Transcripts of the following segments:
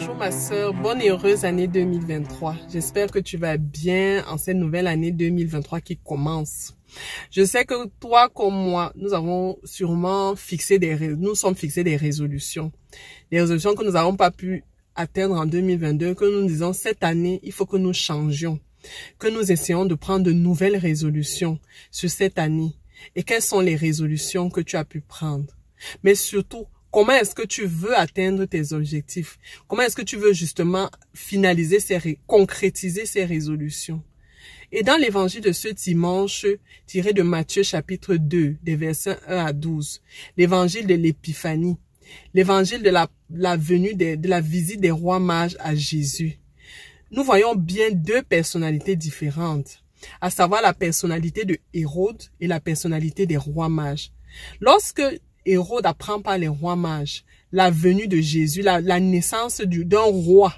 Bonjour ma sœur, bonne et heureuse année 2023. J'espère que tu vas bien en cette nouvelle année 2023 qui commence. Je sais que toi comme moi, nous avons sûrement fixé nous sommes fixés des résolutions. Des résolutions que nous n'avons pas pu atteindre en 2022, que nous disons cette année, il faut que nous changions, que nous essayons de prendre de nouvelles résolutions sur cette année. Et quelles sont les résolutions que tu as pu prendre? Mais surtout, comment est-ce que tu veux atteindre tes objectifs? Comment est-ce que tu veux justement finaliser concrétiser ces résolutions? Et dans l'évangile de ce dimanche, tiré de Matthieu chapitre 2, des versets 1 à 12, l'évangile de l'épiphanie, l'évangile de la venue, de la visite des rois mages à Jésus, nous voyons bien deux personnalités différentes, à savoir la personnalité de Hérode et la personnalité des rois mages. Lorsque Hérode apprend par les rois mages la venue de Jésus, la naissance d'un roi,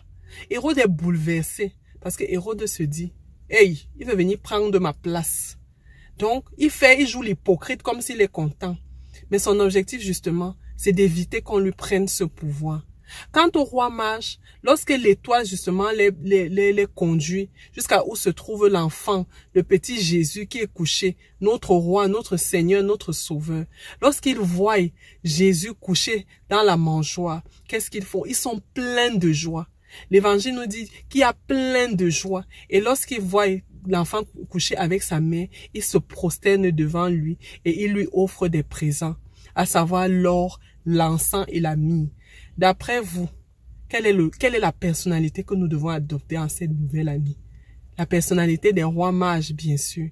Hérode est bouleversé parce que Hérode se dit, hey, il veut venir prendre ma place. Donc, il joue l'hypocrite comme s'il est content. Mais son objectif, justement, c'est d'éviter qu'on lui prenne ce pouvoir. Quant au roi mage, lorsque l'étoile, justement, les conduit jusqu'à où se trouve l'enfant, le petit Jésus qui est couché, notre roi, notre Seigneur, notre Sauveur, lorsqu'ils voient Jésus couché dans la mangeoire, qu'est-ce qu'ils font? Ils sont pleins de joie. L'évangile nous dit qu'il y a plein de joie. Et lorsqu'ils voient l'enfant couché avec sa mère, ils se prosternent devant lui et ils lui offrent des présents, à savoir l'or, l'encens et la myrrhe. D'après vous, quelle est la personnalité que nous devons adopter en cette nouvelle année? La personnalité des rois mages, bien sûr.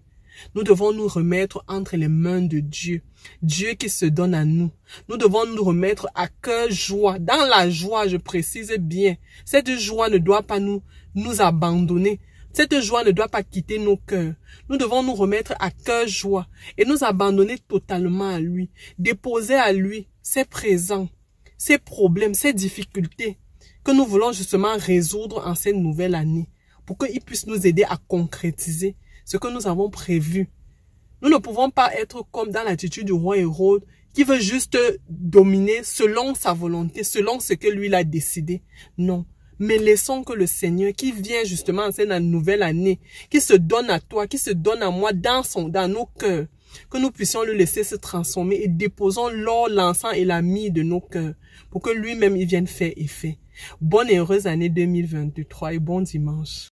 Nous devons nous remettre entre les mains de Dieu. Dieu qui se donne à nous. Nous devons nous remettre à cœur joie. Dans la joie, je précise bien. Cette joie ne doit pas nous abandonner. Cette joie ne doit pas quitter nos cœurs. Nous devons nous remettre à cœur joie et nous abandonner totalement à lui. Déposer à lui ses présents, ces problèmes, ces difficultés que nous voulons justement résoudre en cette nouvelle année pour qu'il puisse nous aider à concrétiser ce que nous avons prévu. Nous ne pouvons pas être comme dans l'attitude du roi Hérode qui veut juste dominer selon sa volonté, selon ce que lui a décidé. Non, mais laissons que le Seigneur qui vient justement en cette nouvelle année, qui se donne à toi, qui se donne à moi dans nos cœurs, que nous puissions le laisser se transformer et déposons l'or, l'encens et la myrrhe de nos cœurs pour que lui-même il vienne faire effet. Bonne et heureuse année 2023 et bon dimanche.